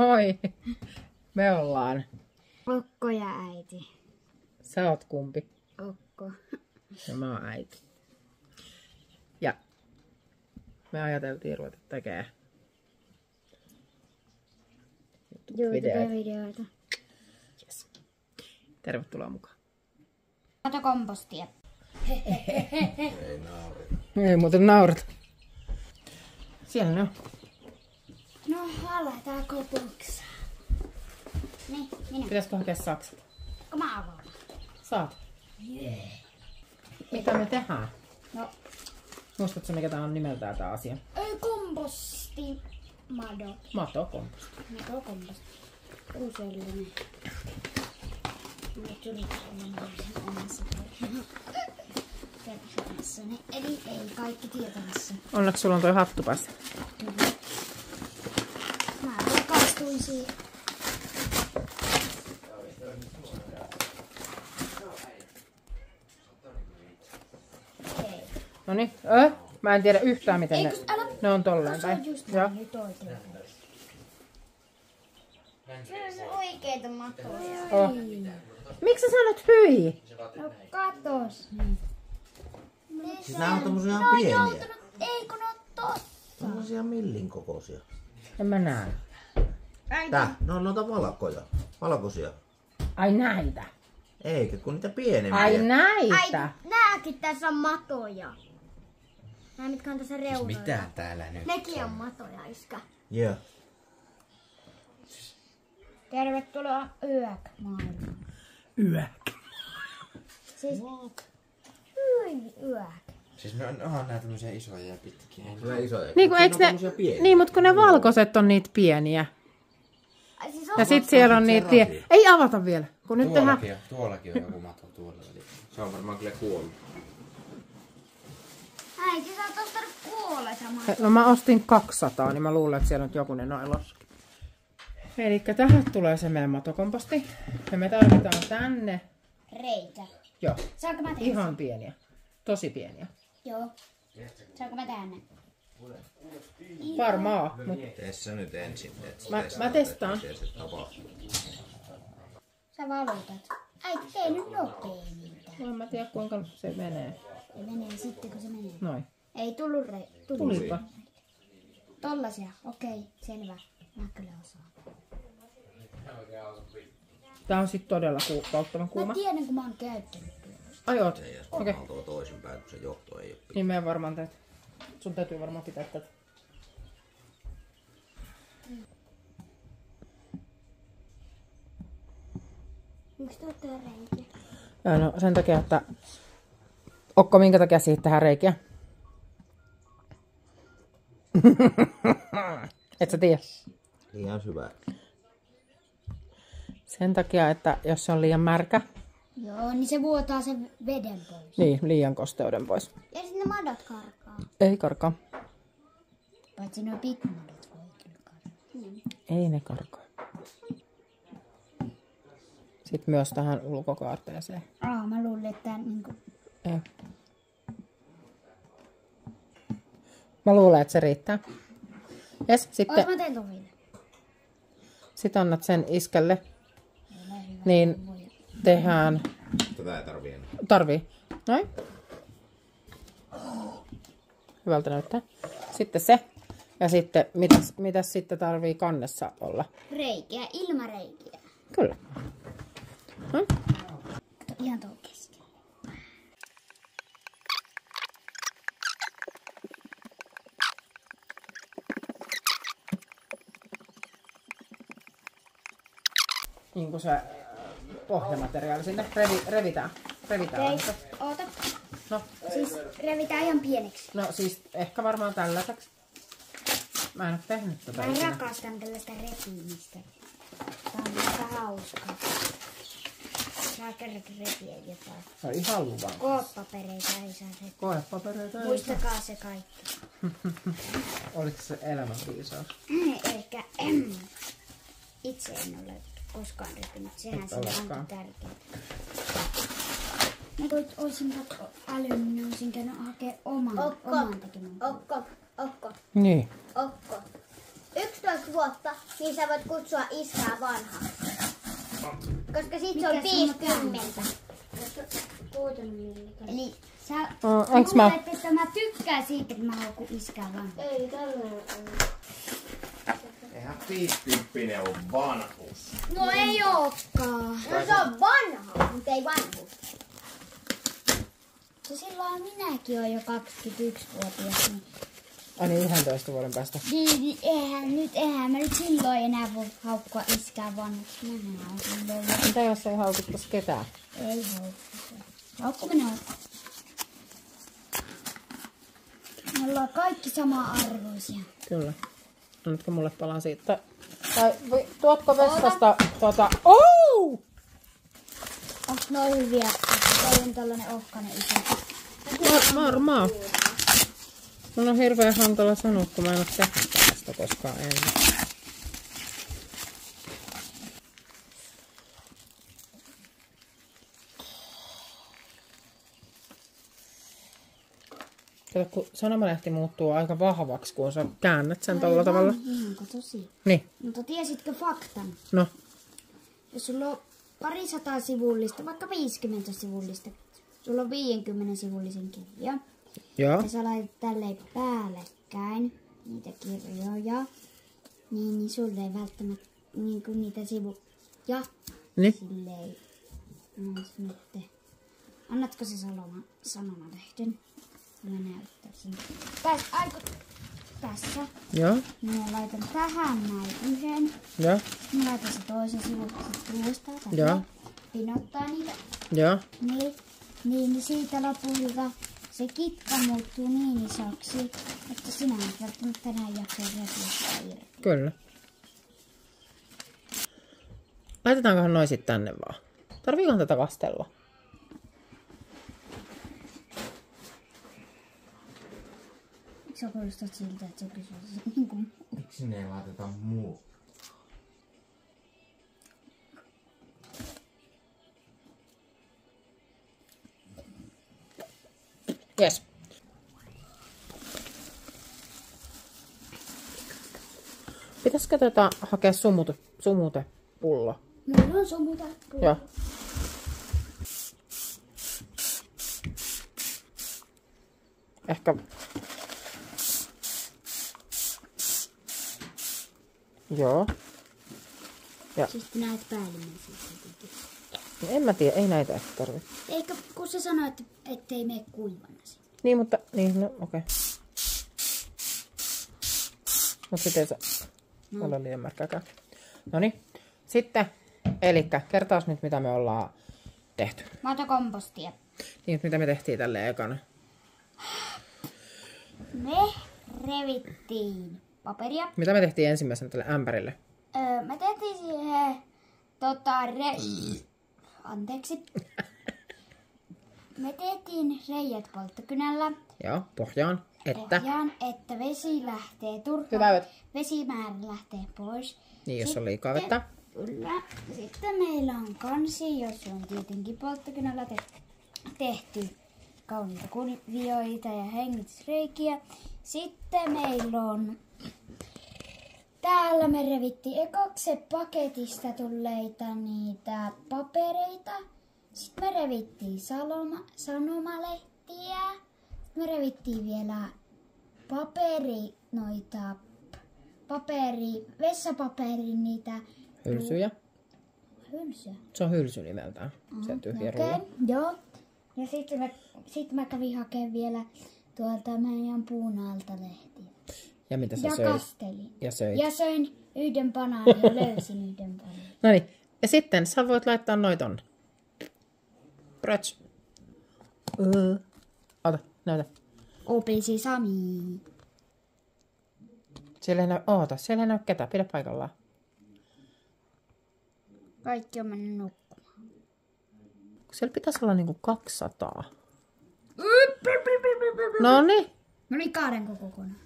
Moi! Me ollaan. Okko ja äiti. Sä oot kumpi? Okko. Ja mä oon äiti. Ja me ajateltiin ruveta tekemään YouTube-videoita. Yes. Tervetuloa mukaan. Kato kompostia. Ei naureta. Ei muuten naurata. Siellä ne on. No, aletaan kopuksaa. Niin, minä. Pitäisikö hakea saksat? Kun mä avaan. Saat. Mitä me tehdään? No, Muistatko mikä tää on nimeltään tää asia? komposti. Mado. Matokomposti. Mado komposti. Uusellinen. Mä yritän omassa persoonassa. Eli ei kaikki tietämässä. Onneksi sulla on toi hattu päässä. Mä rakastuin siihen. Okei. Noniin. Mä en tiedä yhtään miten Eikus, älä... ne on tolleen Se päin. on just Joo. nyt oikein. Se on oikeita matoja. Oh. Miksi sä sanot hyi? No katos. Siis nää on tommosia ihan pieniä. Eikö ne oo tossa? Tommosia millin kokoisia. En mä näe. Tää, ne on noita valkoja. Valkoisia. Ai näitä. Eikä, kun niitä pienempiä. Ai Ai, näitä. nääkin tässä on matoja. Nää mitkä on tässä reunoilla. Mitä täällä nyt? Nekin on matoja, iskä. Joo. Tervetuloa yök-maailmaan. Yök. Siis... Yök. Siis ne onhan nää tämmösiä isoja ja pitkiä. Kyllä isoja. Niin, kun, Siinä eiks on ne, tommosia pieniä. niin, mutta kun ne valkoiset on niitä pieniä. Ai siis Ja sit siellä on niitä... Ei avata vielä. Kun nyt tehdään... Tuollakin on joku mato tuolla. Eli se on varmaan kyllä kuollut. Äiti, sä oot ostanut kuolleita matoja. No mä ostin 200, niin mä luulen, että siellä on jokunen noin laski. Elikkä tähän tulee se meidän matokomposti. Ja me tarvitaan tänne... Reikä. Joo, Saanko mä tehdä? ihan pieniä. Tosi pieniä. Joo. Saanko mä tehdä ne? Varmaa, mutta Tee sä nyt ensin. mä testaan. Se tapahtuu. Sä valutat. Äiti, tee nyt nopeammin. En mä tiedä kuinka se menee. Se menee sitten, kun se menee. Noin. Ei tullut Tulipa. Tollasia. Okei, selvä. Mä kyllä osaan. Tää on sit todella polttavan Mä kuuma. tiedän, kun mä oon käyttänyt. Ai oot. Ei jos Okei. varmaan tuo toisinpäin, kun se johto ei oo pitkä. Niin meidän varmaan teet. Sun täytyy varmaan pitää tätä. Miksi te ootte reikiä? No sen takia, että... Okko, minkä takia siitä tehdään reikiä? Et sä tiedä. Liian syvä. Sen takia, että jos se on liian märkä, Joo, niin se vuotaa sen veden pois. niin liian kosteuden pois. Ja sitten ne madot karkaa. Ei karkaa. Paitsi nuo pikkumadot voi kyllä karkaa. Ei ne karkaa. Sitten myös tähän ulkokaarteeseen. Mä luulin, että niinku... Ei. Mä luulen, että se riittää. Jes, sitten Mä teen ton vielä. sit annat sen iskelle. Niin tehdään... Tätä ei tarvii enää. Tarvii. Noin. Hyvältä näyttää. Sitten se. Ja sitten, mitäs sitten tarvii kannessa olla? Reikiä, ilmareikiä. Kyllä. Noin. Kato, ihan tuohon keskelle. Niin kuin se pohjamateriaali sinne revitään. Revitään. Okei, oota. No, Siis revitään ihan pieneksi. no siis ehkä varmaan tällaiseksi. Mä en oo tehnyt tätä Mä ikinä. rakastan tällaista repimistä. Tää on aika hauskaa. Saa kerran repiä jotain. Se on ihan luvan. Kooppapereitä ei saa repiä. Koepapereita. Muistakaa se kaikki. Oliko se elämänviisaus? Eikä itse en ole koskaan repinyt. Sehän se on tärkeää. Mä olisin älynyt, niin olisin käynyt hakemaan oman tekemään. Okko. Niin. Okko. 11 vuotta, niin sä voit kutsua iskää vanhaa. Koska sit se on 50. Eli sä luulet, että mä tykkään siitä, että mä haukun iskää vanhaa. Ei, tällainen. Eihän 50 ole vanhuus. No ei ookaan. No se on vanha, mutta ei vanhuus. No silloin minäkin oon jo 21-vuotias. Niin... Ai niin, 11 vuoden päästä. Niin, eihän mä nyt silloin enää voi haukkua iskää vanhuksi. Mähän on silloin. Mitä jos ei haukuttais ketään? Ei haukkuta. Haukkuminen on. Me ollaan kaikki sama-arvoisia. Kyllä. Annatko mulle palan siitä? Tai tuotko vessasta Oh! Noin hyviä. Toi on tällainen ohkainen iso. Varmaan. Mun on hirveän hankala sanoa, kun mä en oo tehnyt tästä koskaan ennen. Kato, kun sanomalehti muuttuu aika vahvaksi, kun sä käännät sen tolla tavalla. Ihanko tosi? Niin. Mutta tiesitkö faktan? No. Jos sulla on 200 sivullista, vaikka 50 sivullista, sulla on 50 sivullisen kirja. Joo. Ja sä laitat tälleen päällekkäin niitä kirjoja, niin sulle ei välttämättä niinku niitä sivuja. Niin. Silleen. Nyt. Annatko se sanomalehden? Mä näyttää sen. Tässä. Joo. Mä laitan tähän näin yhden. Joo. Mä laitan se toisen sivun, sitten uudestaan. Joo. Pinottaa niitä. Joo. Niin siitä lopulta se kitka muuttuu niin isoksi, että sinä et välttämättä tänään jaksaa repiä irti. Kyllä. Laitetaankohan noi sit tänne vaan? Tarviikohan tätä kastella? Eikö sä kuulostat siltä, että sä kysyt niin kuin... Miksi sinne ei laiteta muu? Jes. Pitäisikö hakea sumutepullo? Mulla on sumutepullo. Joo. Ehkä... Joo. Ja. Siis näet päällimmäisiä. En mä tiedä, ei näitä ehkä tarvitse. Eikö, kun se sanoo, että ettei mene kuivana. Niin, mutta... Niin, no okei. Okay. Mut sit ei se ole liian märkääkään. Noniin. Sitten, elikkä kertaus nyt mitä me ollaan tehty. Matokompostia. Niin, mitä me tehtiin tälleen ekana. Me revittiin paperia. Mitä me tehtiin ensimmäisenä tälle ämpärille? Me tehtiin siihen anteeksi. Me tehtiin reijät polttokynällä. Joo, pohjaan. Että vesi lähtee Hyvä. Vesimäärä lähtee pois. Niin, jos on liikaa vettä. Kyllä. Sitten meillä on kansi, jos on tietenkin polttokynällä tehty kauniita kuvioita ja hengitysreikiä. Sitten meillä on... Täällä me revittiin ekaksi paketista tulleita niitä papereita. Sitten me revittiin sanomalehtiä. Sitten me revittiin vielä vessapaperin niitä... Hylsyjä. Hylsyjä? Se on hylsy nimeltään. Se tyhjä rulla. Joo. Ja sitten mä kävin hakemaan vielä tuolta meidän puun alta lehtiä. Ja mitä sä ja söit? kastelin. Ja söit. Ja söin yhden banaanin ja löysin yhden banaanin. Noniin. Ja sitten sä voit laittaa noi tonne. Pröts. Ota, näytä. Opisi Sami. Siellä ei näy ketään. Pidä paikallaan. Kaikki on mennyt nukkumaan. Siellä pitäisi olla niinku 200. Noniin. Mä olin kaadenko kokonaan.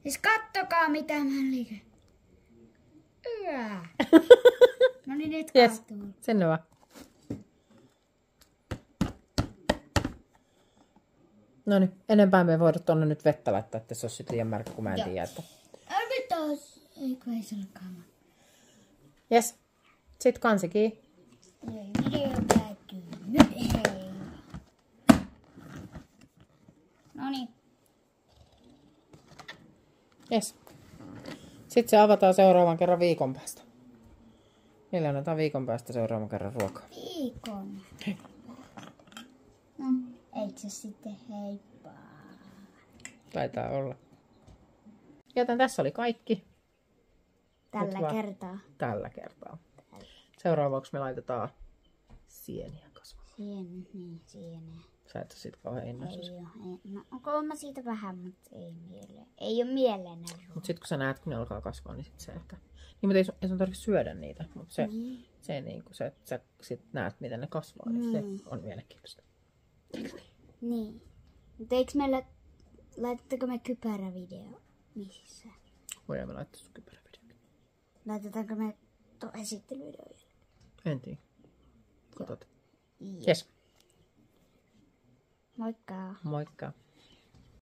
Siis kattokaa mitä mä liiken. No niin nyt Yes. kaatuu. Sinne vaan. Noniin. Enempää me ei voida tonne nyt vettä laittaa, että se olisi sit liian märkä, kun mä en tiedä, että... Mitäs? Eikö ei se olekaan? Jes. Sit kansikin. Video päättyy nyt, hei. Noniin. Jes. Sitten se avataan seuraavan kerran viikon päästä. Meillä annetaan viikon päästä seuraavan kerran ruokaa. Viikon. No, eikö se sitten heippa? Taitaa olla. Joten tässä oli kaikki. Tällä kertaa. Tällä kertaa. Seuraavaksi me laitetaan sieniä kasvamaan. Sieniä. Sä et ole siitä kauhean innoissasi. Ei oo. No, onko mä siitä vähän, mutta ei mieleen. Ei oo mieleen. Mutta sitten kun sä näet, kun ne alkaa kasvaa, niin sit se ehkä... Niin, mutta ei sun tarvitse syödä niitä. Mutta se niin kuin sä sit näet, miten ne kasvaa, niin se on mielenkiintoista. Niin. Mutta eikö meillä... Laitatteko me kypärävideo? Missä? Voidaan me laittaa sun kypärävideokin. Laitetaanko me esittelyvideo? En tiedä. Katot. Jes. Moikka! Moikka.